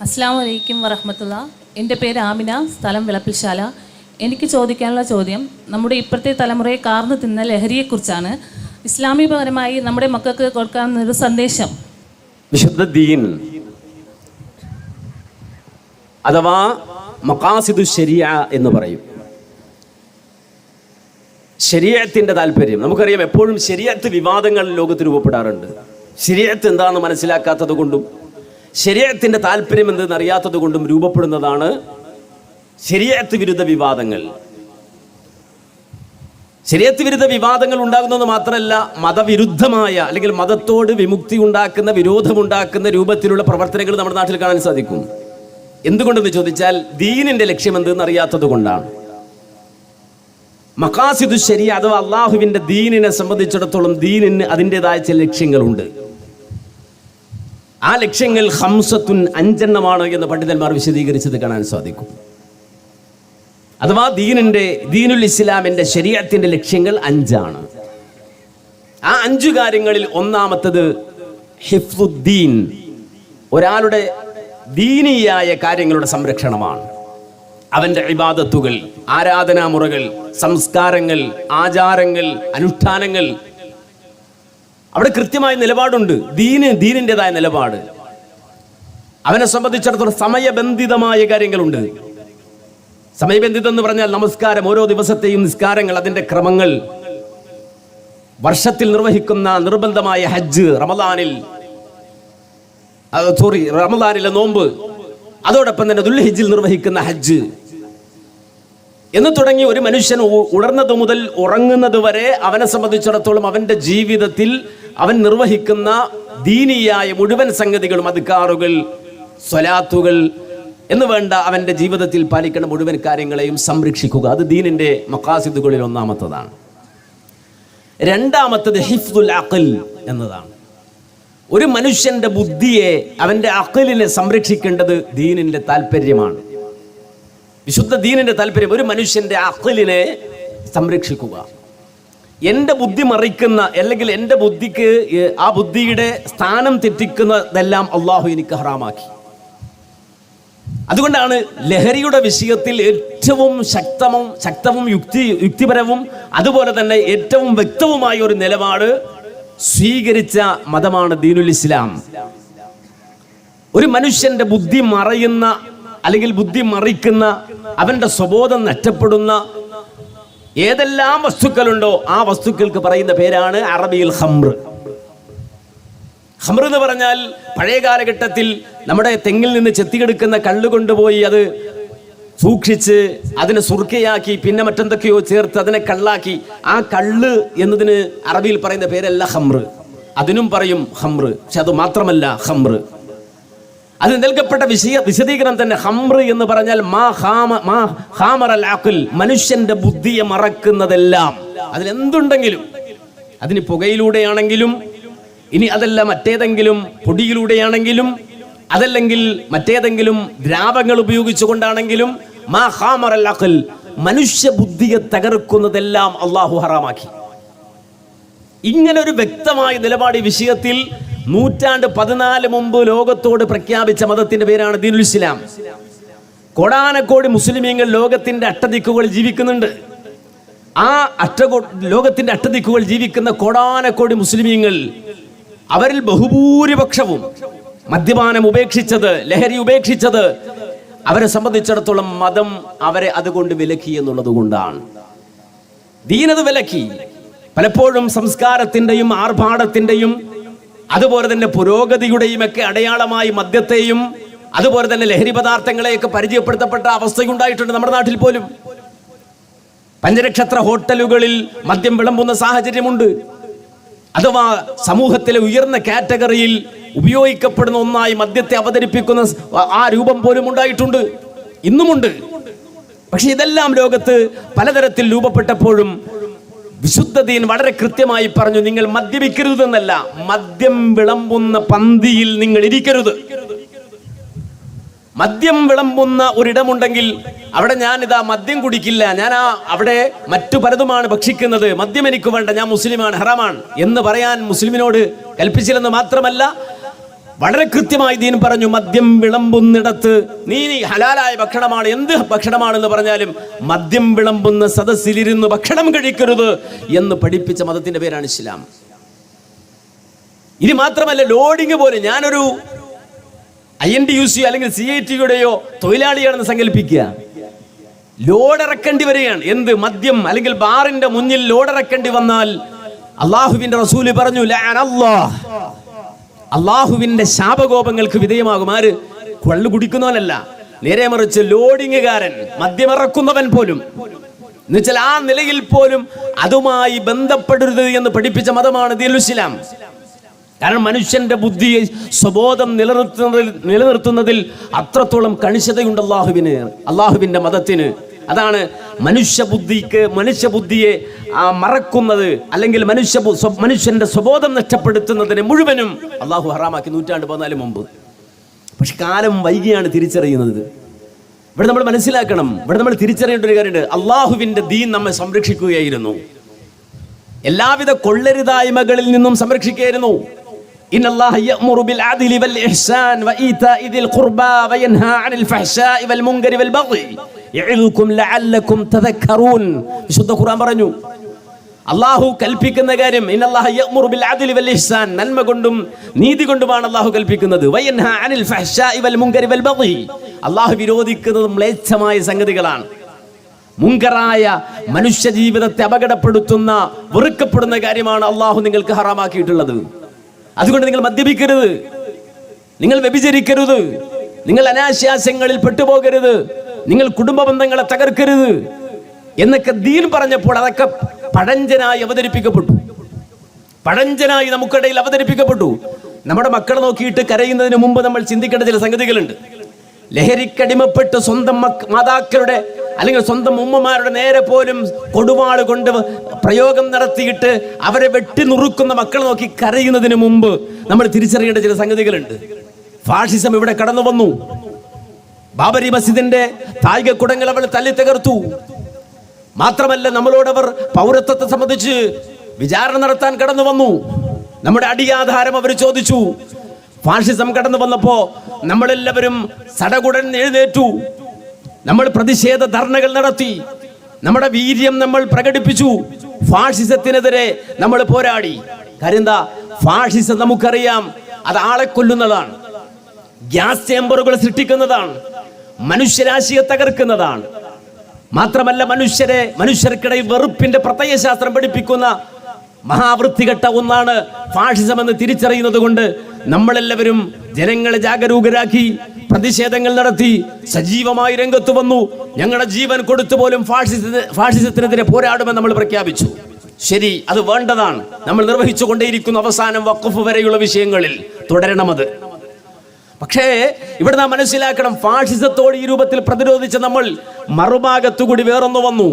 അസ്സാം വലൈക്കും വറഹ്മത്തുള്ളാ. എൻ്റെ പേര് ആമിന, സ്ഥലം വിളപ്പിൽശാല. എനിക്ക് ചോദിക്കാനുള്ള ചോദ്യം നമ്മുടെ ഇപ്പോഴത്തെ തലമുറയെ കാർന്നു തിന്ന ലഹരിയെക്കുറിച്ചാണ്. ഇസ്ലാമികപരമായി നമ്മുടെ മക്കൾക്ക് കൊടുക്കാവുന്നൊരു സന്ദേശം. വിശുദ്ധ ദീൻ അഥവാ മഖാസിദു ശരിയ എന്ന് പറയും. ശരീഅത്തിന്റെ താല്പര്യം നമുക്കറിയാം. എപ്പോഴും ശരീഅത്ത് വിവാദങ്ങൾ ലോകത്ത് രൂപപ്പെടാറുണ്ട്. ശരീഅത്ത് എന്താണെന്ന് മനസ്സിലാക്കാത്തത് കൊണ്ടും ശരീഅത്തിന്റെ താല്പര്യം എന്തെന്ന് അറിയാത്തത് കൊണ്ടും രൂപപ്പെടുന്നതാണ് ശരീഅത്ത് വിരുദ്ധ വിവാദങ്ങൾ. ശരീഅത്ത് വിരുദ്ധ വിവാദങ്ങൾ ഉണ്ടാകുന്നത് മാത്രമല്ല, മതവിരുദ്ധമായ അല്ലെങ്കിൽ മതത്തോട് വിമുക്തി ഉണ്ടാക്കുന്ന, വിരോധമുണ്ടാക്കുന്ന രൂപത്തിലുള്ള പ്രവർത്തനങ്ങൾ നമ്മുടെ നാട്ടിൽ കാണാൻ സാധിക്കും. എന്തുകൊണ്ടെന്ന് ചോദിച്ചാൽ ദീനിന്റെ ലക്ഷ്യം എന്തെന്ന് അറിയാത്തത് കൊണ്ടാണ്. മഖാസിദു ശരിയ അഥവാ അള്ളാഹുവിന്റെ ദീനിനെ സംബന്ധിച്ചിടത്തോളം ദീനിന് അതിൻ്റെതായ ചില ലക്ഷ്യങ്ങളുണ്ട്. ആ ലക്ഷ്യങ്ങൾ ഖംസത്തുൻ, 5 എണ്ണമാണ് എന്ന് പണ്ഡിതന്മാർ വിശദീകരിച്ചത് കാണാൻ സാധിക്കും. അഥവാ ദീനുൽ ഇസ്ലാമിന്റെ ശരീഅത്തിന്റെ ലക്ഷ്യങ്ങൾ 5 ആണ്. ആ 5 കാര്യങ്ങളിൽ ഒന്നാമത്തത് ഹിഫ്ദുദ്ദീൻ, ഒരാളുടെ ദീനീയായ കാര്യങ്ങളുടെ സംരക്ഷണമാണ്. അവന്റെ ഇബാദത്തുകൾ, ആരാധനാമുറകൾ, സംസ്കാരങ്ങൾ, ആചാരങ്ങൾ, അനുഷ്ഠാനങ്ങൾ, അവിടെ കൃത്യമായ നിലപാടുണ്ട്. ദീനിൻ്റെതായ നിലപാട്. അവനെ സംബന്ധിച്ചിടത്തോളം സമയബന്ധിതമായ കാര്യങ്ങളുണ്ട്. സമയബന്ധിതം എന്ന് പറഞ്ഞാൽ നമസ്കാരം, ഓരോ ദിവസത്തെയും നിസ്കാരങ്ങൾ, അതിൻ്റെ ക്രമങ്ങൾ, വർഷത്തിൽ നിർവഹിക്കുന്ന നിർബന്ധമായ ഹജ്ജ്, റമദാനിലെ നോമ്പ്, അതോടൊപ്പം തന്നെ ദുൽഹിജ്ജിൽ നിർവഹിക്കുന്ന ഹജ്ജ് എന്ന് തുടങ്ങി ഒരു മനുഷ്യൻ ഉണർന്നത് മുതൽ ഉറങ്ങുന്നത് വരെ അവനെ സംബന്ധിച്ചിടത്തോളം അവൻ്റെ ജീവിതത്തിൽ അവൻ നിർവഹിക്കുന്ന ദീനീയായ മുഴുവൻ സംഗതികളും, അദ്കാറുകൾ, സ്വലാത്തുകൾ എന്ന് വേണ്ട അവൻ്റെ ജീവിതത്തിൽ പാലിക്കുന്ന മുഴുവൻ കാര്യങ്ങളെയും സംരക്ഷിക്കുക. അത് ദീനിൻ്റെ മഖാസിദുകളിൽ ഒന്നാമത്തതാണ്. രണ്ടാമത്തത് ഹിഫ്ദുൽ അഖൽ എന്നതാണ്. ഒരു മനുഷ്യന്റെ ബുദ്ധിയെ, അവൻ്റെ അഖലിനെ സംരക്ഷിക്കേണ്ടത് ദീനിൻ്റെ താല്പര്യമാണ്. വിശുദ്ധ ദീനിന്റെ താല്പര്യം ഒരു മനുഷ്യന്റെ അഖലിനെ സംരക്ഷിക്കുക. എൻ്റെ ബുദ്ധി മറിക്കുന്ന, അല്ലെങ്കിൽ എൻ്റെ ബുദ്ധിക്ക് ആ ബുദ്ധിയുടെ സ്ഥാനം തെറ്റിക്കുന്നതെല്ലാം അള്ളാഹു എനിക്ക് ഹറാമാക്കി. അതുകൊണ്ടാണ് ലഹരിയുടെ വിഷയത്തിൽ ഏറ്റവും ശക്തവും യുക്തിപരവും അതുപോലെ തന്നെ ഏറ്റവും വ്യക്തവുമായ ഒരു നിലപാട് സ്വീകരിച്ച മതമാണ് ദീനുൽ ഇസ്ലാം. ഒരു മനുഷ്യന്റെ ബുദ്ധി മറയുന്ന അല്ലെങ്കിൽ ബുദ്ധി മറിക്കുന്ന, അവന്റെ സ്വബോധം നഷ്ടപ്പെടുന്ന ഏതെല്ലാം വസ്തുക്കളുണ്ടോ ആ വസ്തുക്കൾക്ക് പറയുന്ന പേരാണ് അറബിയിൽ ഖംർ. ഖംർ എന്ന് പറഞ്ഞാൽ പഴയ കാലഘട്ടത്തിൽ നമ്മുടെ തെങ്ങിൽ നിന്ന് ചെത്തിയെടുക്കുന്ന കള്ള് കൊണ്ടുപോയി അത് സൂക്ഷിച്ച് അതിനെ സുർക്കയാക്കി പിന്നെ മറ്റെന്തൊക്കെയോ ചേർത്ത് അതിനെ കള്ളാക്കി, ആ കള്ള് എന്നതിന് അറബിയിൽ പറയുന്ന പേരല്ല ഖംർ. അതിനും പറയും ഖംർ, പക്ഷെ അത് മാത്രമല്ല ഖംർ. അത് നൽകപ്പെട്ട വിശദീകരണം തന്നെ. ഖംർ എന്ന് പറഞ്ഞാൽ മനുഷ്യന്റെ ബുദ്ധിയെ മറക്കുന്നതെല്ലാം. അതിലെന്തുണ്ടെങ്കിലും, അതിന് പുകയിലൂടെയാണെങ്കിലും, ഇനി അതല്ല മറ്റേതെങ്കിലും പൊടിയിലൂടെയാണെങ്കിലും, അതല്ലെങ്കിൽ മറ്റേതെങ്കിലും ദ്രാവങ്ങൾ ഉപയോഗിച്ചുകൊണ്ടാണെങ്കിലും, മനുഷ്യ ബുദ്ധിയെ തകർക്കുന്നതെല്ലാം അള്ളാഹു ഹറാമാക്കി. ഇങ്ങനെ ഒരു വ്യക്തമായ നിലപാട് ഈ വിഷയത്തിൽ 14 മുമ്പ് ലോകത്തോട് പ്രഖ്യാപിച്ച മതത്തിന്റെ പേരാണ് ദീനുൽ ഇസ്ലാം. കോടാനക്കോടി മുസ്ലിമീങ്ങൾ ലോകത്തിന്റെ അട്ടദിക്കുകളിൽ ജീവിക്കുന്നുണ്ട്. ആ ലോകത്തിന്റെ അട്ടദിക്കുകളിൽ ജീവിക്കുന്ന കോടാനക്കോടി മുസ്ലിമീങ്ങൾ, അവരിൽ ബഹുഭൂരിപക്ഷവും മദ്യപാനം ഉപേക്ഷിച്ചത്, ലഹരി ഉപേക്ഷിച്ചത്, അവരെ സംബന്ധിച്ചിടത്തോളം മതം അവരെ അതുകൊണ്ട് വിലക്കി എന്നുള്ളത് കൊണ്ടാണ്. ദീനത് വിലക്കി. പലപ്പോഴും സംസ്കാരത്തിന്റെയും ആർഭാടത്തിന്റെയും അതുപോലെ തന്നെ പുരോഗതിയുടെയും ഒക്കെ അടയാളമായി മദ്യത്തെയും അതുപോലെ തന്നെ ലഹരി പദാർത്ഥങ്ങളെയൊക്കെ പരിചയപ്പെടുത്തപ്പെട്ട അവസ്ഥയുണ്ടായിട്ടുണ്ട് നമ്മുടെ നാട്ടിൽ പോലും. പഞ്ചനക്ഷത്ര ഹോട്ടലുകളിൽ മദ്യം വിളമ്പുന്ന സാഹചര്യമുണ്ട്. അഥവാ സമൂഹത്തിലെ ഉയർന്ന കാറ്റഗറിയിൽ ഉപയോഗിക്കപ്പെടുന്ന ഒന്നായി മദ്യത്തെ അവതരിപ്പിക്കുന്ന ആ രൂപം പോലും ഉണ്ടായിട്ടുണ്ട്, ഇന്നുമുണ്ട്. പക്ഷെ ഇതെല്ലാം ലോകത്ത് പലതരത്തിൽ രൂപപ്പെട്ടപ്പോഴും വിശുദ്ധ ദീൻ വളരെ കൃത്യമായി പറഞ്ഞു, നിങ്ങൾ മദ്യപിക്കരുതെന്നല്ല, മദ്യം വിളമ്പുന്ന പന്തിയിൽ നിങ്ങൾ ഇരിക്കരുത്. മദ്യം വിളമ്പുന്ന ഒരിടമുണ്ടെങ്കിൽ അവിടെ ഞാനിതാ മദ്യം കുടിക്കില്ല, ഞാൻ അവിടെ മറ്റു പലതുമാണ് ഭക്ഷിക്കുന്നത്, മദ്യം എനിക്ക് വേണ്ട, ഞാൻ മുസ്ലിമാണ്, ഹറാമാണ് എന്ന് പറയാൻ മുസ്ലിമിനോട് കൽപ്പിച്ചില്ലെന്ന് മാത്രമല്ല, വളരെ കൃത്യമായി ദീൻ പറഞ്ഞു, മദ്യം വിളമ്പുന്നിടത്ത് നീ ഹലാലായ ഭക്ഷണമാണ്, എന്ത് ഭക്ഷണമാണെന്ന് പറഞ്ഞാലും മദ്യം വിളമ്പുന്ന സദസ്സിലിരുന്ന് ഭക്ഷണം കഴിക്കരുത് എന്ന് പഠിപ്പിച്ച മതത്തിന്റെ പേരാണ് ഇസ്ലാം. ഇനി മാത്രമല്ല, ലോഡിങ് പോലെ ഞാനൊരു INTUC അല്ലെങ്കിൽ CIT-യുടെയോ തൊഴിലാളിയാണെന്ന് സങ്കല്പിക്കുക. ലോഡിറക്കേണ്ടി വരികയാണ്. എന്ത്? മദ്യം അല്ലെങ്കിൽ ബാറിന്റെ മുന്നിൽ ലോഡിറക്കേണ്ടി വന്നാൽ അള്ളാഹുവിന്റെ റസൂല് പറഞ്ഞു, ലഅനല്ലാഹ്, അള്ളാഹുവിന്റെ ശാപകോപങ്ങൾക്ക് വിധേയമാകും. ആര്? കള്ളു കുടിക്കുന്നവനല്ല, നേരെ മറിച്ച് ലോഡിങ്ങുകാരൻ, മദ്യമിറക്കുന്നവൻ പോലും. എന്നുവെച്ചാൽ ആ നിലയിൽ പോലും അതുമായി ബന്ധപ്പെടരുത് എന്ന് പഠിപ്പിച്ച മതമാണ് ദീനുൽ ഇസ്ലാം. കാരണം മനുഷ്യന്റെ ബുദ്ധി സ്വബോധം നിലനിർത്തുന്നതിൽ അത്രത്തോളം കണിശതയുണ്ട് അള്ളാഹുവിന്റെ മതത്തിന്. അതാണ് മനുഷ്യബുദ്ധിയെ മറക്കുന്നത് അല്ലെങ്കിൽ മനുഷ്യന്റെ സ്വബോധം നഷ്ടപ്പെടുത്തുന്നതിനെ മുഴുവനും അള്ളാഹു ഹറാമാക്കി 114 മുമ്പ്. പക്ഷെ കാലം വൈകിയാണ് തിരിച്ചറിയുന്നത്. ഇവിടെ നമ്മൾ മനസ്സിലാക്കണം, ഇവിടെ നമ്മൾ തിരിച്ചറിയേണ്ട ഒരു കാര്യമുണ്ട്. അള്ളാഹുവിന്റെ ദീൻ നമ്മെ സംരക്ഷിക്കുകയായിരുന്നു, എല്ലാവിധ കൊള്ളരുതായ്മകളിൽ നിന്നും സംരക്ഷിക്കുകയായിരുന്നു. ഇന്നല്ലാഹ യഅ്മുറു ബിൽ അദ്ലി വൽ ഇഹ്സാൻ വഇതാഇ ദിൽ ഖുർബാ വയൻഹാ അനിൽ ഫഹ്ശാഇ വൽ മുൻകരി വൽ ബഗ്യി യഇദുകും ലഅല്ലകും തദക്കറൂൻ. വിശുദ്ധ ഖുർആൻ പറഞ്ഞു, അല്ലാഹു കൽപ്പിക്കുന്ന കാര്യം ഇന്നല്ലാഹ യഅ്മുറു ബിൽ അദ്ലി വൽ ഇഹ്സാൻ, നന്മ കൊണ്ടും നീതി കൊണ്ടുമാണ് അല്ലാഹു കൽപ്പിക്കുന്നത്. വയൻഹാ അനിൽ ഫഹ്ശാഇ വൽ മുൻകരി വൽ ബഗ്യി, അല്ലാഹു വിരോധിക്കുന്നത് മ്ലേച്ഛമായ സംഗതികളാണ്, മുൻകറായ മനുഷ്യ ജീവിതത്തെ അപകടപ്പെടുത്തുന്ന വെറുക്കപ്പെടുന്ന കാര്യമാണ് അല്ലാഹു നിങ്ങൾക്ക് ഹറാമാക്കിയിട്ടുള്ളത്. അതുകൊണ്ട് നിങ്ങൾ മദ്യപിക്കരുത്, നിങ്ങൾ വ്യഭിചരിക്കരുത്, നിങ്ങൾ അനാശാസ്യങ്ങളിൽ പെട്ടുപോകരുത്, നിങ്ങൾ കുടുംബ ബന്ധങ്ങളെ തകർക്കരുത് എന്നൊക്കെ ദീൻ പറഞ്ഞപ്പോൾ അതൊക്കെ പഴഞ്ചനായി അവതരിപ്പിക്കപ്പെട്ടു, പഴഞ്ചനായി നമുക്കിടയിൽ അവതരിപ്പിക്കപ്പെട്ടു. നമ്മുടെ മക്കളെ നോക്കിയിട്ട് കരയുന്നതിന് മുമ്പ് നമ്മൾ ചിന്തിക്കേണ്ട ചില സംഗതികളുണ്ട്. ലഹരിക്കടിമപ്പെട്ട് സ്വന്തം മാതാക്കളുടെ അല്ലെങ്കിൽ സ്വന്തം ഉമ്മമാരുടെ നേരെ പോലും കൊടുവാള് കൊണ്ട് പ്രയോഗം നടത്തിയിട്ട് അവരെ വെട്ടി നുറുക്കുന്ന മക്കളെ നോക്കി കരയുന്നതിന് മുമ്പ് നമ്മൾ തിരിച്ചറിയേണ്ട ചില സംഗതികളുണ്ട്. ഫാഷിസം ഇവിടെ കടന്നു വന്നു. ബാബരി മസ്ജിദിന്റെ താഴികക്കുടങ്ങൾ അവൾ തല്ലി തകർത്തു. മാത്രമല്ല, നമ്മളോടവർ പൗരത്വത്തെ സംബന്ധിച്ച് വിചാരണ നടത്താൻ കടന്നു വന്നു. നമ്മുടെ അടിയാധാരം അവർ ചോദിച്ചു. ഫാഷിസം കടന്നു വന്നപ്പോ നമ്മളെല്ലാവരും സടകുടൻ എഴുന്നേറ്റു. നമ്മൾ പ്രതിഷേധ ധർണകൾ നടത്തി, നമ്മുടെ വീര്യം നമ്മൾ പ്രകടിപ്പിച്ചു. ഫാഷിസത്തിനെതിരെ നമ്മൾ പോരാടി. കാര്യം എന്താ? ഫാഷിസം നമുക്കറിയാം, അത് ആളെ കൊല്ലുന്നതാണ്, ഗ്യാസ് ചേമ്പറുകൾ സൃഷ്ടിക്കുന്നതാണ്, മനുഷ്യരാശിയെ തകർക്കുന്നതാണ്. മാത്രമല്ല, മനുഷ്യർക്കിടയിൽ വെറുപ്പിന്റെ പ്രത്യയശാസ്ത്രം പഠിപ്പിക്കുന്ന മഹാവൃത്തികെട്ട ഒന്നാണ് ഫാഷിസം എന്ന് തിരിച്ചറിയുന്നത് കൊണ്ട് നമ്മളെല്ലാവരും ജനങ്ങളെ ജാഗരൂകരാക്കി, പ്രതിഷേധങ്ങൾ നടത്തി, സജീവമായി രംഗത്ത് വന്നു. ഞങ്ങളുടെ ജീവൻ കൊടുത്തു പോലും ഫാഷിസത്തിനെതിരെ പോരാടുമെന്ന് നമ്മൾ പ്രഖ്യാപിച്ചു. ശരി, അത് വേണ്ടതാണ്, നമ്മൾ നിർവഹിച്ചു കൊണ്ടേയിരിക്കുന്നു. അവസാനം വഖഫ് വരെയുള്ള വിഷയങ്ങളിൽ തുടരണമത്. പക്ഷേ ഇവിടെ നാം മനസ്സിലാക്കണം, ഫാഷിസത്തോട് ഈ രൂപത്തിൽ പ്രതിരോധിച്ച നമ്മൾ മറുഭാഗത്തുകൂടി വേറൊന്നു വന്നു.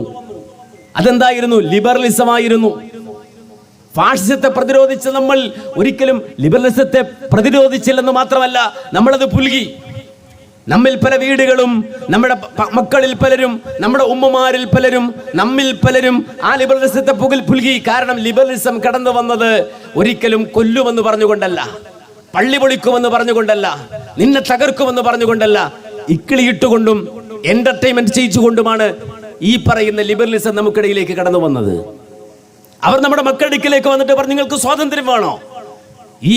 അതെന്തായിരുന്നു? ലിബറലിസം ആയിരുന്നു. ഫാഷിസത്തെ പ്രതിരോധിച്ച നമ്മൾ ഒരിക്കലും ലിബറലിസത്തെ പ്രതിരോധിച്ചില്ലെന്ന് മാത്രമല്ല, നമ്മളത് പുൽകി. നമ്മിൽ പല വീടുകളും, നമ്മുടെ മക്കളിൽ പലരും, നമ്മുടെ ഉമ്മമാരിൽ പലരും, നമ്മിൽ പലരും ആ ലിബറലിസത്തെ പുൽകി. കാരണം ലിബറലിസം കടന്നു വന്നത് ഒരിക്കലും കൊല്ലുമെന്ന് പറഞ്ഞുകൊണ്ടല്ല, പള്ളി പൊളിക്കുമെന്ന് പറഞ്ഞുകൊണ്ടല്ല, നിന്നെ തകർക്കുമെന്ന് പറഞ്ഞുകൊണ്ടല്ല, ഇക്കിളിയിട്ടുകൊണ്ടും എന്റർടൈൻമെന്റ് ചെയ്യിച്ചുകൊണ്ടുമാണ് ഈ പറയുന്ന ലിബറലിസം നമുക്കിടയിലേക്ക് കടന്നു വന്നത്. അവർ നമ്മുടെ മക്കളുടെ അടുക്കിലേക്ക് വന്നിട്ട് പറഞ്ഞു, നിങ്ങൾക്ക് സ്വാതന്ത്ര്യം വേണോ?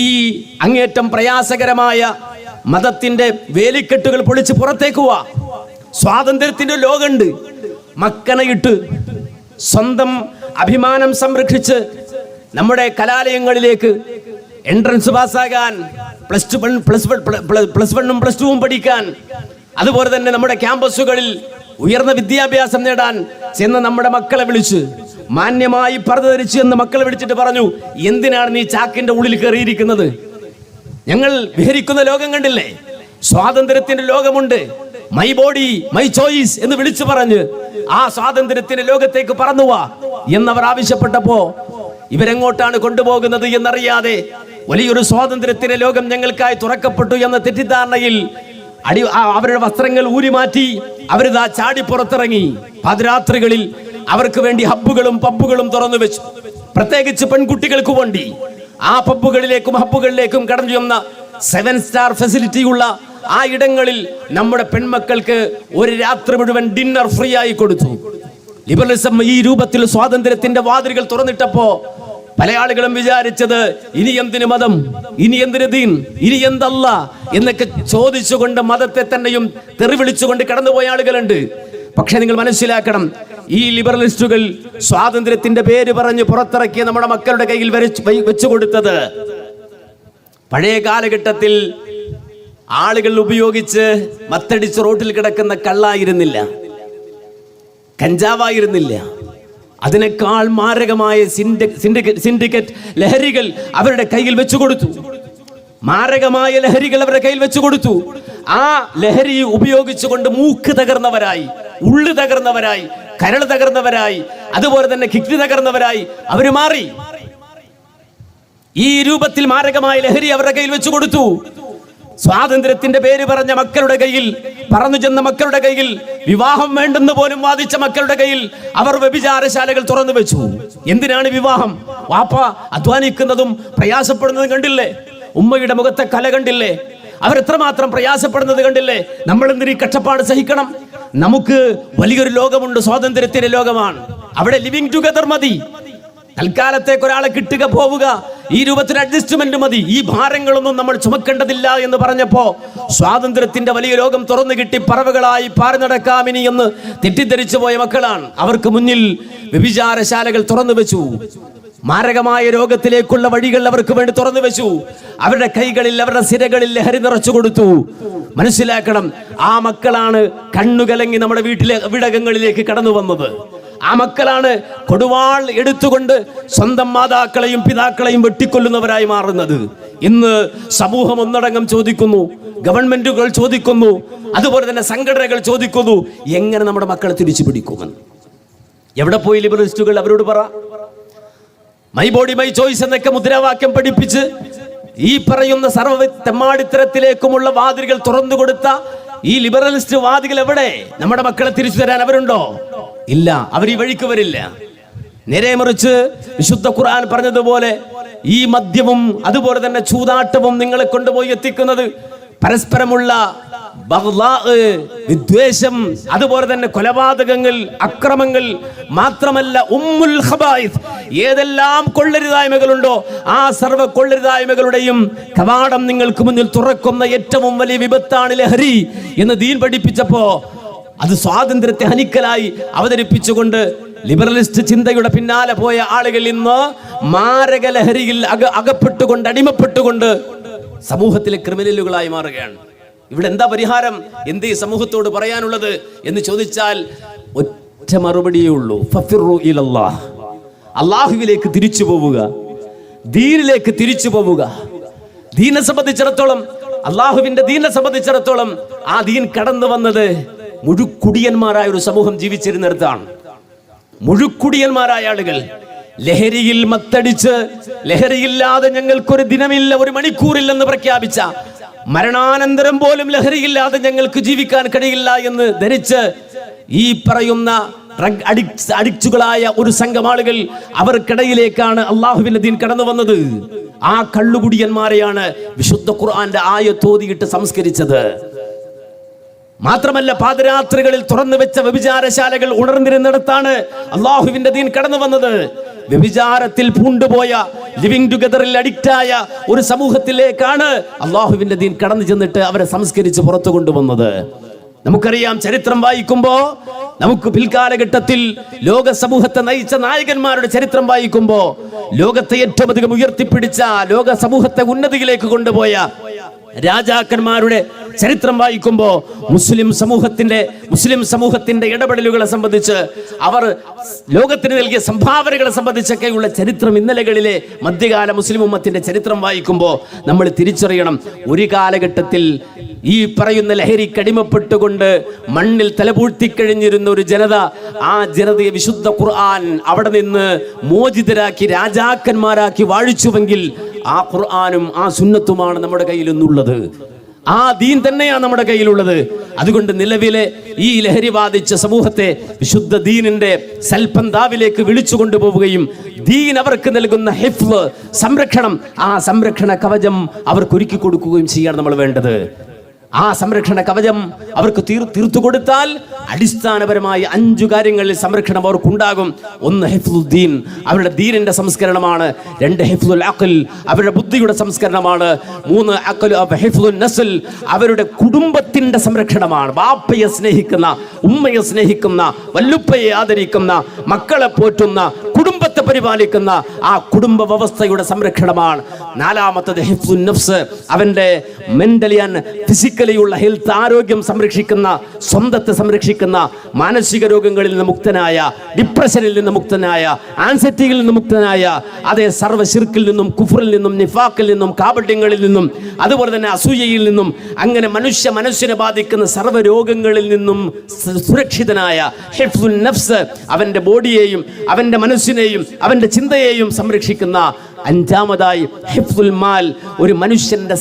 ഈ അങ്ങേറ്റം പ്രയാസകരമായ മതത്തിന്റെ വേലിക്കെട്ടുകൾ പൊളിച്ച് പുറത്തേക്ക് പോവാ. സ്വാതന്ത്ര്യത്തിന്റെ ലോകമുണ്ട്. മക്കനയിട്ട് സ്വന്തം അഭിമാനം സംരക്ഷിച്ച് നമ്മുടെ കലാലയങ്ങളിലേക്ക് എൻട്രൻസ് പാസ്സാകാൻ, പ്ലസ് വണ്ണും പ്ലസ് ടുവും പഠിക്കാൻ, അതുപോലെ തന്നെ നമ്മുടെ ക്യാമ്പസുകളിൽ ഉയർന്ന വിദ്യാഭ്യാസം നേടാൻ ചെന്ന് നമ്മുടെ മക്കളെ വിളിച്ച് മാന്യമായി പർദ്ദ എന്ന് മക്കളെ വിളിച്ചിട്ട് പറഞ്ഞു, എന്തിനാണ് നീ ചാക്കിന്റെ ഉള്ളിൽ കയറിയിരിക്കുന്നത്? ഞങ്ങൾ വിഹരിക്കുന്ന ലോകം കണ്ടില്ലേ? സ്വാതന്ത്ര്യത്തിന്റെ ലോകമുണ്ട്. മൈ ബോഡി മൈ ചോയ്സ് എന്ന് വിളിച്ചു പറഞ്ഞ് ആ സ്വാതന്ത്ര്യത്തിന്റെ ലോകത്തേക്ക് പറന്നുവാ എന്നവർ ആവശ്യപ്പെട്ടപ്പോ ഇവരെങ്ങോട്ടാണ് കൊണ്ടുപോകുന്നത് എന്നറിയാതെ വലിയൊരു സ്വാതന്ത്ര്യത്തിന്റെ ലോകം ഞങ്ങൾക്കായി തുറക്കപ്പെട്ടു എന്ന തെറ്റിദ്ധാരണയിൽ അവരുടെ വസ്ത്രങ്ങൾ ഊരിമാറ്റി അവരിതാ ചാടി പുറത്തിറങ്ങി. പാതിരാത്രികളിൽ അവർക്ക് വേണ്ടി ഹബ്ബുകളും പബ്ബുകളും തുറന്നു വെച്ചു, പ്രത്യേകിച്ച് പെൺകുട്ടികൾക്ക് വേണ്ടി. ആ പബ്ബുകളിലേക്കും ഹബ്ബുകളിലേക്കും കടന്നു ചെന്ന 7 സ്റ്റാർ ഫെസിലിറ്റിയുള്ള ആ ഇടങ്ങളിൽ നമ്മുടെ പെൺമക്കൾക്ക് ഒരു രാത്രി മുഴുവൻ ഡിന്നർ ഫ്രീ ആയി കൊടുത്തു. ലിബറലിസം ഈ രൂപത്തിൽ സ്വാതന്ത്ര്യത്തിന്റെ വാതിലുകൾ തുറന്നിട്ടപ്പോ പല ആളുകളും വിചാരിച്ചത് ഇനി എന്തിന് മതം, ഇനി എന്തിന് ദീൻ, ഇനി എന്തല്ല എന്നൊക്കെ ചോദിച്ചുകൊണ്ട് മതത്തെ തന്നെയും തെറിവിളിച്ചുകൊണ്ട് കടന്നുപോയ ആളുകളുണ്ട്. പക്ഷെ നിങ്ങൾ മനസ്സിലാക്കണം, ഈ ലിബറലിസ്റ്റുകൾ സ്വാതന്ത്ര്യത്തിന്റെ പേര് പറഞ്ഞ് പുറത്തിറക്കിയ നമ്മുടെ മക്കളുടെ കയ്യിൽ വെച്ചു കൊടുത്തത് പഴയ കാലഘട്ടത്തിൽ ആളുകൾ ഉപയോഗിച്ച് മത്തടിച്ച് റോട്ടിൽ കിടക്കുന്ന കള്ളായിരുന്നില്ല, കഞ്ചാവായിരുന്നില്ല. അതിനേക്കാൾ മാരകമായ സിൻഡിക്കേറ്റ് ലഹരികൾ അവരുടെ കയ്യിൽ വെച്ചു കൊടുത്തു. മാരകമായ ലഹരികൾ അവരുടെ കയ്യിൽ വെച്ചു കൊടുത്തു. ആ ലഹരി ഉപയോഗിച്ചുകൊണ്ട് മൂക്ക് തകർന്നവരായി, ഉള്ളു തകർന്നവരായി, കരൾ തകർന്നവരായി, അതുപോലെ തന്നെ കിഡ്നി തകർന്നവരായി അവർ മാറി. ഈ രൂപത്തിൽ മാരകമായ ലഹരി അവരുടെ കയ്യിൽ വെച്ചു കൊടുത്തു. സ്വാതന്ത്ര്യത്തിന്റെ പേര് പറഞ്ഞ മക്കളുടെ കയ്യിൽ, പറന്നു ചെന്ന മക്കളുടെ കയ്യിൽ, വിവാഹം വേണ്ടെന്ന് പോലും വാദിച്ച മക്കളുടെ കയ്യിൽ അവർ വ്യഭിചാരശാലകൾ തുറന്നു വെച്ചു. എന്തിനാണ് വിവാഹം? വാപ്പ അധ്വാനിക്കുന്നതും പ്രയാസപ്പെടുന്നതും കണ്ടില്ലേ? ഉമ്മയുടെ മുഖത്തെ കല കണ്ടില്ലേ? അവരെത്രമാത്രം പ്രയാസപ്പെടുന്നത് കണ്ടില്ലേ? നമ്മൾ എന്തിനീ കഷ്ടപ്പാട് സഹിക്കണം? നമുക്ക് വലിയൊരു ലോകമുണ്ട്, സ്വാതന്ത്ര്യത്തിന്റെ ലോകമാണ്. അവിടെ ലിവിങ് ടുഗദർ മതി. തൽക്കാലത്തേക്ക് ഒരാളെ കിട്ടുക, പോവുക, ഈ രൂപത്തിൽ അഡ്ജസ്റ്റ്മെന്റ് മതി. ഈ ഭാരങ്ങളൊന്നും നമ്മൾ ചുമക്കേണ്ടതില്ല എന്ന് പറഞ്ഞപ്പോ സ്വാതന്ത്ര്യത്തിന്റെ വലിയ ലോകം തുറന്നു കിട്ടി. പറവുകളായി പാറി നടക്കാമിനി എന്ന് തെറ്റിദ്ധരിച്ചു പോയ മക്കളാണ്. അവർക്ക് മുന്നിൽ വ്യഭിചാരശാലകൾ തുറന്നു വെച്ചു. മാരകമായ രോഗത്തിലേക്കുള്ള വഴികൾ അവർക്ക് വേണ്ടി തുറന്നു വെച്ചു. അവരുടെ കൈകളിൽ, അവരുടെ സിരകളിൽ ലഹരി നിറച്ചു കൊടുത്തു. മനസ്സിലാക്കണം, ആ മക്കളാണ് കണ്ണുകലങ്ങി നമ്മുടെ വീട്ടിലെ വിടകങ്ങളിലേക്ക് കടന്നു വന്നത്. ആ മക്കളാണ് കൊടുവാൾ എടുത്തുകൊണ്ട് സ്വന്തം മാതാക്കളെയും പിതാക്കളെയും വെട്ടിക്കൊല്ലുന്നവരായി മാറുന്നത്. ഇന്ന് സമൂഹം ഒന്നടങ്കം ചോദിക്കുന്നു, ഗവൺമെന്റുകൾ ചോദിക്കുന്നു, അതുപോലെ തന്നെ സംഘടനകൾ ചോദിക്കുന്നു, എങ്ങനെ നമ്മുടെ മക്കളെ തിരിച്ചു പിടിക്കുമെന്ന്. എവിടെ പോയി ലിബറലിസ്റ്റുകൾ? അവരോട് പറ. മൈ ബോഡി മൈ ചോയ്സ് എന്നൊക്കെ മുദ്രാവാക്യം പഠിപ്പിച്ച് ഈ പറയുന്ന സർവ്വ തെമ്മാടിത്തരത്തിലേക്കുമുള്ള വാതിലുകൾ തുറന്നു കൊടുത്ത ഈ ലിബറലിസ്റ്റ് വാദികൾ എവിടെ? നമ്മുടെ മക്കളെ തിരിച്ചു തരാൻ അവരുണ്ടോ? ഇല്ല, അവർ ഈ വഴിക്ക് വരില്ല. നേരെ മറിച്ച് വിശുദ്ധ ഖുർആൻ പറഞ്ഞതുപോലെ ഈ മദ്യവും അതുപോലെ തന്നെ ചൂതാട്ടവും നിങ്ങളെ കൊണ്ടുപോയി എത്തിക്കുന്നത് പരസ്പരമുള്ള വിദ്വേഷം, അതുപോലെ തന്നെ കൊലപാതകങ്ങൾ, അക്രമങ്ങൾ മാത്രമല്ല ഉമ്മുൽ ഖബായിസ്, ഏതെല്ലാം കൊള്ളരുതായ്മകളുണ്ടോ ആ സർവ്വ കൊള്ളരുതായ്മകളുടെയും കവാടം നിങ്ങൾക്ക് മുന്നിൽ തുറക്കുന്ന ഏറ്റവും വലിയ വിപത്താണ് ലഹരി എന്ന് ദീൻ പഠിപ്പിച്ചപ്പോ അത് സ്വാതന്ത്ര്യത്തെ ഹനിക്കലായി അവതരിപ്പിച്ചുകൊണ്ട് ലിബറലിസ്റ്റ് ചിന്തയുടെ പിന്നാലെ പോയ ആളുകൾ ഇന്ന് മാരക ലഹരിയിൽ അകപ്പെട്ടുകൊണ്ട്, അടിമപ്പെട്ടുകൊണ്ട് സമൂഹത്തിലെ ക്രിമിനലുകളായി മാറുകയാണ്. ഇവിടെ എന്താ പരിഹാരം? എന്ത് ഈ സമൂഹത്തോട് പറയാനുള്ളത് എന്ന് ചോദിച്ചാൽ ഒറ്റ മറുപടിയേ ഉള്ളൂ, ഫഫിറു ഇലല്ലാഹ്. അള്ളാഹുവിലേക്ക് തിരിച്ചു പോവുക, ദീനിലേക്ക് തിരിച്ചു പോവുക. ദീനെ സംബന്ധിച്ചിടത്തോളം, അള്ളാഹുവിന്റെ ദീനെ സംബന്ധിച്ചിടത്തോളം ആ ദീൻ കടന്നു വന്നത് മുഴുക്കുടിയന്മാരായ ഒരു സമൂഹം ജീവിച്ചിരുന്നിടത്താണ്. മുഴുക്കുടിയന്മാരായ ആളുകൾ ലഹരിയിൽ മത്തടിച്ച്, ലഹരിയില്ലാതെ ഞങ്ങൾക്കൊരു ദിനമില്ല, ഒരു മണിക്കൂറില്ലെന്ന് പ്രഖ്യാപിച്ച, മരണാനന്തരം പോലും ലഹരിയില്ലാതെ ഞങ്ങൾക്ക് ജീവിക്കാൻ കഴിയില്ല എന്ന് ധരിച്ച് ഈ പറയുന്ന ഡ്രഗ് അഡിക്റ്റുകളായ ഒരു സംഘം ആളുകൾ, അവർക്കിടയിലേക്കാണ് അള്ളാഹുവിന്റെ ദീൻ കടന്നു വന്നത്. ആ കള്ളുകുടിയന്മാരെയാണ് വിശുദ്ധ ഖുർആന്റെ ആയത്തോതിയിട്ട് സംസ്കരിച്ചത്. മാത്രമല്ല, പാദരാത്രികളിൽ തുറന്നു വെച്ച വ്യഭിചാരശാലകൾ ഉണർന്നിരുന്നിടത്താണ് അള്ളാഹുവിന്റെ ദീൻ കടന്നു വന്നത്. വ്യഭിചാരത്തിൽ പൂണ്ടുപോയ, ലിവിങ് ടുഗദറിൽ അഡിക്റ്റായ ഒരു സമൂഹത്തിലേക്കാണ് അള്ളാഹുവിന്റെ ദീൻ കടന്നു ചെന്നിട്ട് അവരെ സംസ്കരിച്ച് പുറത്തു കൊണ്ടുവന്നത്. നമുക്കറിയാം, ചരിത്രം വായിക്കുമ്പോ, നമുക്ക് പിൽക്കാലഘട്ടത്തിൽ ലോക സമൂഹത്തെ നയിച്ച നായകന്മാരുടെ ചരിത്രം വായിക്കുമ്പോ, ലോകത്തെ ഏറ്റവും അധികം ഉയർത്തിപ്പിടിച്ച, ലോക സമൂഹത്തെ ഉന്നതിയിലേക്ക് കൊണ്ടുപോയ രാജാക്കന്മാരുടെ ചരിത്രം വായിക്കുമ്പോ മുസ്ലിം സമൂഹത്തിന്റെ ഇടപെടലുകളെ സംബന്ധിച്ച്, അവർ ലോകത്തിന് നൽകിയ സംഭാവനകളെ സംബന്ധിച്ചൊക്കെയുള്ള ചരിത്രം, ഇന്നലകളിലെ മധ്യകാല മുസ്ലിം ഉമ്മത്തിന്റെ ചരിത്രം വായിക്കുമ്പോൾ നമ്മൾ തിരിച്ചറിയണം, ഒരു കാലഘട്ടത്തിൽ ഈ പറയുന്ന ലഹരിക്കടിമപ്പെട്ടുകൊണ്ട് മണ്ണിൽ തലപൂഴ്ത്തിക്കഴിഞ്ഞിരുന്ന ഒരു ജനത, ആ ജനതയെ വിശുദ്ധ ഖുർആൻ അവിടെ നിന്ന് മോചിതരാക്കി, രാജാക്കന്മാരാക്കി വാഴിച്ചുവെങ്കിൽ ആ ഖുർആനും ആ സുന്നത്തുമാണ് നമ്മുടെ കയ്യിൽ നിന്നുള്ളത്. ആ ദീൻ തന്നെയാണ് നമ്മുടെ കയ്യിലുള്ളത്. അതുകൊണ്ട് നിലവിലെ ഈ ലഹരി ബാധിച്ച സമൂഹത്തെ വിശുദ്ധ ദീനിന്റെ സൽപന്താവിലേക്ക് വിളിച്ചു കൊണ്ടുപോവുകയും ദീൻ അവർക്ക് നൽകുന്ന ഹിഫ്ള്, സംരക്ഷണം, ആ സംരക്ഷണ കവചം അവർക്ക് ഒരുക്കി കൊടുക്കുകയും ചെയ്യാണ് നമ്മൾ വേണ്ടത്. ആ സംരക്ഷണ കവചം അവർക്ക് തീർത്തു കൊടുത്താൽ അടിസ്ഥാനപരമായി 5 കാര്യങ്ങളിൽ സംരക്ഷണം അവർക്കുണ്ടാകും. 1 ഹിഫ്ളുദ്ദീൻ, അവരുടെ ദീനിന്റെ സംസ്കരണമാണ്. 2 ഹിഫ്ളുൽ അഖൽ, അവരുടെ ബുദ്ധിയുടെ സംസ്കരണമാണ്. 3 ഹിഫ്ളുൻ നസ്ൽ, അവരുടെ കുടുംബത്തിന്റെ സംരക്ഷണമാണ്. ബാപ്പയെ സ്നേഹിക്കുന്ന, ഉമ്മയെ സ്നേഹിക്കുന്ന, വല്ലുപ്പയെ ആദരിക്കുന്ന, മക്കളെ പോറ്റുന്ന, കുടുംബത്തെ പരിപാലിക്കുന്ന ആ കുടുംബ വ്യവസ്ഥയുടെ സംരക്ഷണമാണ്. 4 ഹിഫ്ളുൻ നഫ്സ്, അവന്റെ മെന്റലി ആൻഡ് ഫിസിക്കലിയുള്ള ഹെൽത്ത്, ആരോഗ്യം സംരക്ഷിക്കുന്ന, സ്വന്തത്തെ സംരക്ഷിക്കുന്ന, മാനസിക രോഗങ്ങളിൽ നിന്ന് മുക്തനായ, ഡിപ്രഷനിൽ നിന്ന് മുക്തനായ, ആൻസൈറ്റിയിൽ നിന്ന് മുക്തനായ, അതേ സർവ്വ ശിർക്കിൽ നിന്നും, കുഫറിൽ നിന്നും, നിഫാഖിൽ നിന്നും, കാപട്യങ്ങളിൽ നിന്നും, അതുപോലെ തന്നെ അസൂയയിൽ നിന്നും, അങ്ങനെ മനസ്സിനെ ബാധിക്കുന്ന സർവ്വ രോഗങ്ങളിൽ നിന്നും സുരക്ഷിതനായ ഹിഫ്ളുൻ നഫ്സ്, അവന്റെ ബോഡിയെയും അവന്റെ മനസ്സിനെയും അവന്റെ ചിന്തയെയും സംരക്ഷിക്കുന്ന. 5 ഹിഫ്ളുൽ മാൽ, ഒരു മനുഷ്യന്റെ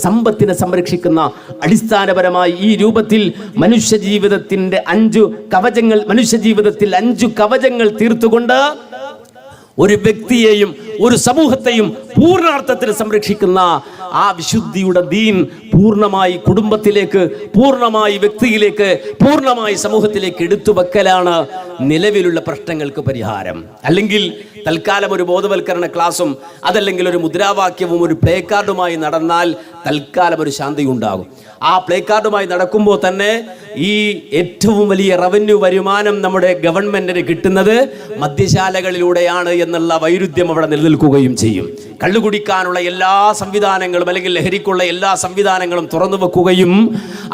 സമ്പത്തിനെ സംരക്ഷിക്കുന്ന. അടിസ്ഥാനപരമായി ഈ രൂപത്തിൽ മനുഷ്യ ജീവിതത്തിന്റെ 5 കവചങ്ങൾ, മനുഷ്യ ജീവിതത്തിൽ 5 കവചങ്ങൾ തീർത്തുകൊണ്ട് ഒരു വ്യക്തിയെയും ഒരു സമൂഹത്തെയും പൂർണ്ണാർത്ഥത്തിൽ സംരക്ഷിക്കുന്ന ആ വിശുദ്ധിയുടെ ദീൻ പൂർണ്ണമായി കുടുംബത്തിലേക്ക്, പൂർണ്ണമായി വ്യക്തിയിലേക്ക്, പൂർണ്ണമായി സമൂഹത്തിലേക്ക് എടുത്തു വെക്കലാണ് നിലവിലുള്ള പ്രശ്നങ്ങൾക്ക് പരിഹാരം. അല്ലെങ്കിൽ തൽക്കാലം ഒരു ബോധവൽക്കരണ ക്ലാസും അതല്ലെങ്കിൽ ഒരു മുദ്രാവാക്യവും ഒരു പ്ലേ കാർഡുമായി നടന്നാൽ തൽക്കാലം ഒരു ശാന്തി ഉണ്ടാകും. ആ പ്ലേ കാർഡുമായി നടക്കുമ്പോൾ തന്നെ ഈ ഏറ്റവും വലിയ റവന്യൂ വരുമാനം നമ്മുടെ ഗവൺമെന്റിന് കിട്ടുന്നത് മദ്യശാലകളിലൂടെയാണ് എന്നുള്ള വൈരുദ്ധ്യം അവിടെ നിലനിൽക്കുകയും ചെയ്യും. കള്ളുകുടിക്കാനുള്ള എല്ലാ സംവിധാനങ്ങളും അല്ലെങ്കിൽ ലഹരിക്കുള്ള എല്ലാ സംവിധാനങ്ങളും തുറന്നു വെക്കുകയും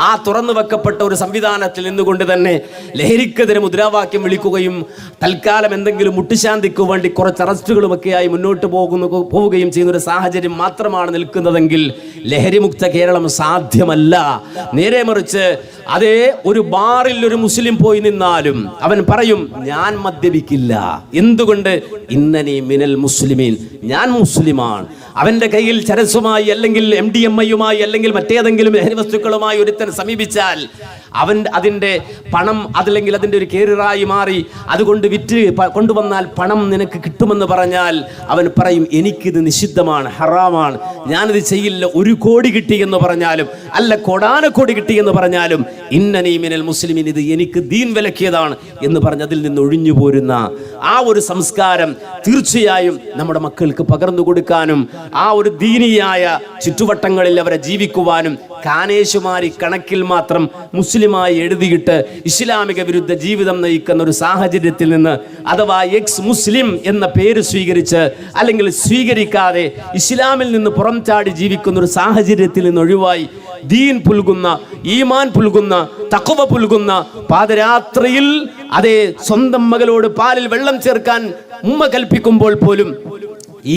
ആ തുറന്നു വെക്കപ്പെട്ട ഒരു സംവിധാനത്തിൽ നിന്നുകൊണ്ട് തന്നെ ലഹരിക്കെതിരെ മുദ്രാവാക്യം വിളിക്കുകയും തൽക്കാലം എന്തെങ്കിലും മുട്ടുശാന്തിക്ക് വേണ്ടി കുറച്ച് അറസ്റ്റുകളുമൊക്കെയായി മുന്നോട്ട് പോവുകയും ചെയ്യുന്ന ഒരു സാഹചര്യം മാത്രമാണ് നിൽക്കുന്നതെങ്കിൽ ലഹരിമുക്ത കേരളം സാധ്യമല്ല. നേരെ മറിച്ച് അതേ ഒരു ബാറിൽ ഒരു മുസ്ലിം പോയി നിന്നാലും അവൻ പറയും, ഞാൻ മദ്യപിക്കില്ല. എന്തുകൊണ്ട്? ഇന്നനി മിനൽ മുസ്ലിമീൻ, ഞാൻ മുസ്ലിമാണ്. അവന്റെ കയ്യിൽ ചരസുമായി അല്ലെങ്കിൽ MDMA-യുമായി അല്ലെങ്കിൽ മറ്റേതെങ്കിലും ലഹരി വസ്തുക്കളുമായി ഒരുത്തൻ സമീപിച്ചാൽ അവൻ അതിൻ്റെ പണം അതല്ലെങ്കിൽ അതിൻ്റെ ഒരു കേറിറായി മാറി അതുകൊണ്ട് വിറ്റ് കൊണ്ടുവന്നാൽ പണം നിനക്ക് കിട്ടുമെന്ന് പറഞ്ഞാൽ അവൻ പറയും, എനിക്കിത് നിഷിദ്ധമാണ്, ഹറാമാണ്, ഞാനിത് ചെയ്യില്ല. 1 കോടി കിട്ടി എന്ന് പറഞ്ഞാലും അല്ല കോടാനക്കോടി കിട്ടി എന്ന് പറഞ്ഞാലും ഇന്നനീ മിനൽ മുസ്ലിമീൻ, ഇത് എനിക്ക് ദീൻ വിലക്കിയതാണ് എന്ന് പറഞ്ഞ് അതിൽ നിന്ന് ഒഴിഞ്ഞു പോരുന്ന ആ ഒരു സംസ്കാരം തീർച്ചയായും നമ്മുടെ മക്കൾക്ക് പകർന്നു കൊടുക്കാനും ആ ഒരു ദീനിയായ ചുറ്റുവട്ടങ്ങളിൽ അവരെ ജീവിക്കുവാനും കാനേശുമാരി കണക്കിൽ മാത്രം മുസ്ലിമായി എഴുതിയിട്ട് ഇസ്ലാമിക വിരുദ്ധ ജീവിതം നയിക്കുന്ന ഒരു സാഹചര്യത്തിൽ നിന്ന് അഥവാ എക്സ് മുസ്ലിം എന്ന പേര് സ്വീകരിച്ച് അല്ലെങ്കിൽ സ്വീകരിക്കാതെ ഇസ്ലാമിൽ നിന്ന് പുറം ചാടി ജീവിക്കുന്ന ഒരു സാഹചര്യത്തിൽ നിന്ന് ഒഴിവായി ദീൻ പുൽകുന്ന, ഈമാൻ പുൽകുന്ന, തഖ്വ പുൽകുന്ന, പാദരാത്രിയിൽ അതേ സ്വന്തം മകളോട് പാലിൽ വെള്ളം ചേർക്കാൻ ഉമ്മ കൽപ്പിക്കുമ്പോൾ പോലും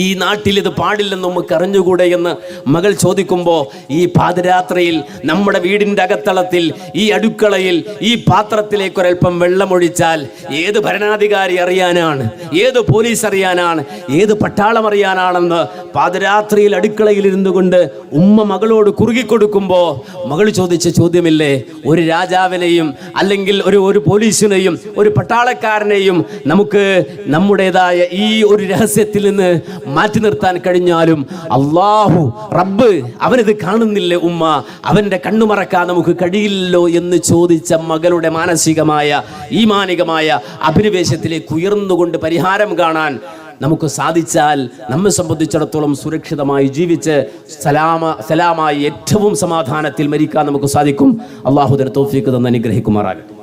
ഈ നാട്ടിൽ ഇത് പാടില്ലെന്ന് നമുക്ക് അറിഞ്ഞുകൂടെ എന്ന് മകൾ ചോദിക്കുമ്പോൾ ഈ പാദരാത്രിയിൽ നമ്മുടെ വീടിൻ്റെ അകത്തളത്തിൽ ഈ അടുക്കളയിൽ ഈ പാത്രത്തിലേക്ക് ഒരൽപ്പം വെള്ളമൊഴിച്ചാൽ ഏത് ഭരണാധികാരി അറിയാനാണ്, ഏത് പോലീസ് അറിയാനാണ്, ഏത് പട്ടാളം അറിയാനാണെന്ന് പാദരാത്രിയിൽ അടുക്കളയിൽ ഇരുന്നു കൊണ്ട് ഉമ്മ മകളോട് കുറുകിക്കൊടുക്കുമ്പോൾ മകൾ ചോദിച്ച ചോദ്യമില്ലേ, ഒരു രാജാവിനെയും അല്ലെങ്കിൽ ഒരു പോലീസിനെയും ഒരു പട്ടാളക്കാരനെയും നമുക്ക് നമ്മുടേതായ ഈ ഒരു രഹസ്യത്തിൽ നിന്ന് മാറ്റി നിർത്താൻ കഴിഞ്ഞാലും അല്ലാഹു റബ്ബ് അവനിത് കാണുന്നില്ലേ ഉമ്മ, അവന്റെ കണ്ണു മറക്കാൻ നമുക്ക് കഴിയില്ലല്ലോ എന്ന് ചോദിച്ച മകളുടെ മാനസികമായ ഈമാനികമായ അഭിനിവേശത്തിലേക്ക് ഉയർന്നുകൊണ്ട് പരിഹാരം കാണാൻ നമുക്ക് സാധിച്ചാൽ നമ്മെ സംബന്ധിച്ചിടത്തോളം സുരക്ഷിതമായി ജീവിച്ച് സലാമായി ഏറ്റവും സമാധാനത്തിൽ മരിക്കാൻ നമുക്ക് സാധിക്കും. അല്ലാഹു തൗഫീഖ് തന്ന് അനുഗ്രഹിക്കുമാറാകട്ടെ.